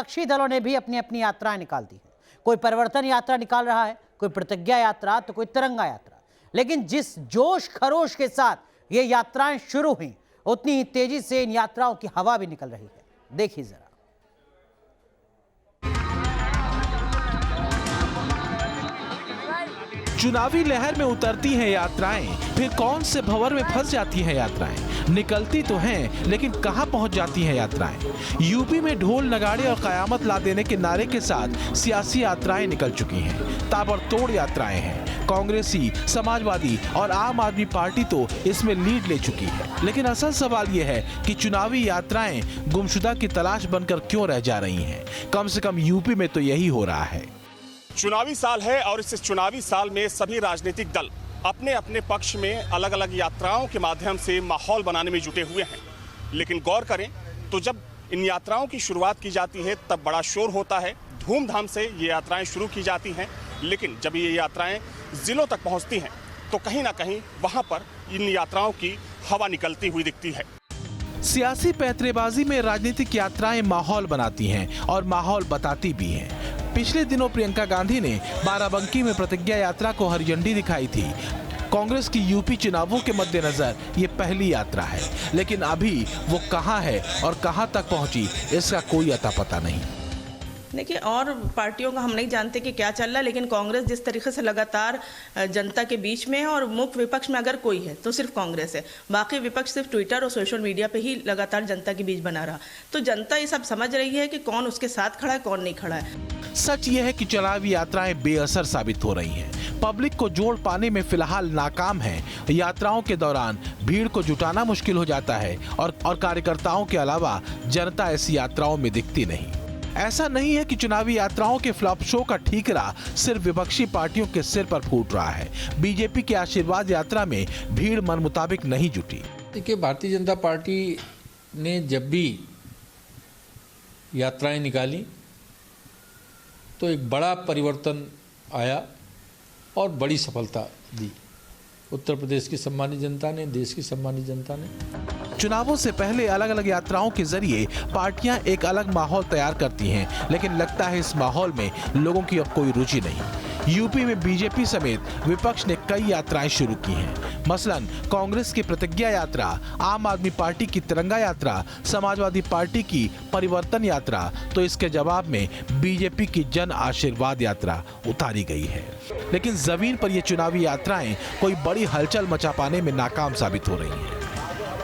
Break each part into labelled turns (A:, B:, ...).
A: विपक्षी दलों ने भी अपनी अपनी यात्राएं निकाल दी हैं। कोई परिवर्तन यात्रा निकाल रहा है, कोई प्रतिज्ञा यात्रा, तो कोई तिरंगा यात्रा। लेकिन जिस जोश खरोश के साथ ये यात्राएं शुरू हुई, उतनी ही तेजी से इन यात्राओं की हवा भी निकल रही है। देखिए जरा।
B: चुनावी लहर में उतरती हैं यात्राएं, फिर कौन से भंवर में फंस जाती हैं यात्राएं। निकलती तो हैं, लेकिन कहां पहुंच जाती हैं यात्राएं। यूपी में ढोल नगाड़े और कयामत ला देने के नारे के साथ सियासी यात्राएं निकल चुकी हैं। ताबड़तोड़ यात्राएं हैं। कांग्रेसी, समाजवादी और आम आदमी पार्टी तो इसमें लीड ले चुकी है। लेकिन असल सवाल यह है कि चुनावी यात्राएं गुमशुदा की तलाश बनकर क्यों रह जा रही हैं। कम से कम यूपी में तो यही हो रहा है।
C: चुनावी साल है और इस चुनावी साल में सभी राजनीतिक दल अपने अपने पक्ष में अलग अलग यात्राओं के माध्यम से माहौल बनाने में जुटे हुए हैं। लेकिन गौर करें तो जब इन यात्राओं की शुरुआत की जाती है तब बड़ा शोर होता है, धूमधाम से ये यात्राएं शुरू की जाती हैं। लेकिन जब ये यात्राएं जिलों तक पहुंचती हैं तो कहीं ना कहीं वहां पर इन यात्राओं की हवा निकलती हुई दिखती है।
B: सियासी पैंतरेबाजी में राजनीतिक यात्राएं माहौल बनाती हैं और माहौल बताती भी हैं। पिछले दिनों प्रियंका गांधी ने बाराबंकी में प्रतिज्ञा यात्रा को हरी झंडी दिखाई थी। कांग्रेस की यूपी चुनावों के मद्देनजर ये पहली यात्रा है, लेकिन अभी वो कहां है और कहां तक पहुंची, इसका कोई अता पता नहीं।
D: देखिए, और पार्टियों का हम नहीं जानते कि क्या चल रहा है, लेकिन कांग्रेस जिस तरीके से लगातार जनता के बीच में है और मुख्य विपक्ष में अगर कोई है तो सिर्फ कांग्रेस है। बाकी विपक्ष सिर्फ ट्विटर और सोशल मीडिया पे ही लगातार जनता के बीच बना रहा। तो जनता ये सब समझ रही है कि कौन उसके साथ खड़ा है, कौन नहीं खड़ा है।
B: सच ये है कि चुनावी यात्राएं बेअसर साबित हो रही हैं। पब्लिक को जोड़ पाने में फिलहाल नाकाम है। यात्राओं के दौरान भीड़ को जुटाना मुश्किल हो जाता है और कार्यकर्ताओं के अलावा जनता ऐसी यात्राओं में दिखती नहीं। ऐसा नहीं है कि चुनावी यात्राओं के फ्लॉप शो का ठीकरा सिर्फ विपक्षी पार्टियों के सिर पर फूट रहा है। बीजेपी की आशीर्वाद यात्रा में भीड़ मन मुताबिक नहीं जुटी।
E: देखिए, भारतीय जनता पार्टी ने जब भी यात्राएं निकाली तो एक बड़ा परिवर्तन आया और बड़ी सफलता दी। उत्तर प्रदेश की सम्मानित जनता ने, देश की सम्मानित जनता ने।
B: चुनावों से पहले अलग अलग यात्राओं के जरिए पार्टियां एक अलग माहौल तैयार करती हैं, लेकिन लगता है इस माहौल में लोगों की अब कोई रुचि नहीं। यूपी में बीजेपी समेत विपक्ष ने कई यात्राएं शुरू की हैं। मसलन कांग्रेस की प्रतिज्ञा यात्रा, आम आदमी पार्टी की तिरंगा यात्रा, समाजवादी पार्टी की परिवर्तन यात्रा, तो इसके जवाब में बीजेपी की जन आशीर्वाद यात्रा उतारी गई है। लेकिन जमीन पर ये चुनावी यात्राएं कोई बड़ी हलचल मचा पाने में नाकाम साबित हो रही हैं,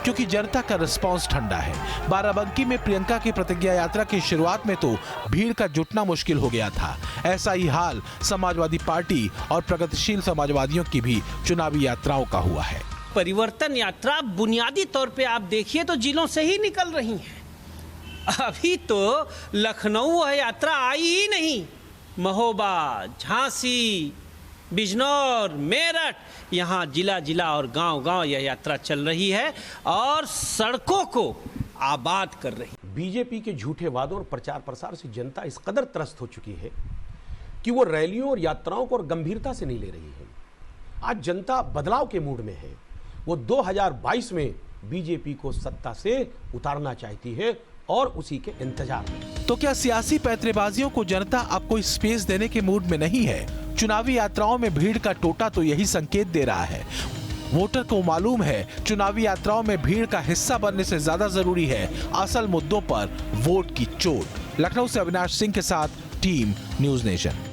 B: क्योंकि जनता का रिस्पांस ठंडा है। बाराबंकी में प्रियंका की प्रतिज्ञा यात्रा की शुरुआत में तो भीड़ का जुटना मुश्किल हो गया था। ऐसा ही हाल समाजवादी पार्टी और प्रगतिशील समाजवादियों की भी चुनावी यात्राओं का हुआ है।
F: परिवर्तन यात्रा बुनियादी तौर पे आप देखिए तो जिलों से ही निकल रही है। अभी तो लखनऊ यात्रा आई ही नहीं। महोबा, झांसी, बिजनौर, मेरठ, यहाँ जिला जिला और गांव गांव यह यात्रा चल रही है और सड़कों को आबाद कर रही है।
G: बीजेपी के झूठे वादों और प्रचार प्रसार से जनता इस कदर त्रस्त हो चुकी है कि वो रैलियों और यात्राओं को और गंभीरता से नहीं ले रही है। आज जनता बदलाव के मूड में है। वो 2022 में बीजेपी को सत्ता से उतारना चाहती है और उसी के इंतजार में।
B: तो क्या सियासी पैंतरेबाजियों को जनता अब कोई स्पेस देने के मूड में नहीं है? चुनावी यात्राओं में भीड़ का टोटा तो यही संकेत दे रहा है। वोटर को मालूम है चुनावी यात्राओं में भीड़ का हिस्सा बनने से ज्यादा जरूरी है असल मुद्दों पर वोट की चोट। लखनऊ से अविनाश सिंह के साथ टीम न्यूज़ नेशन।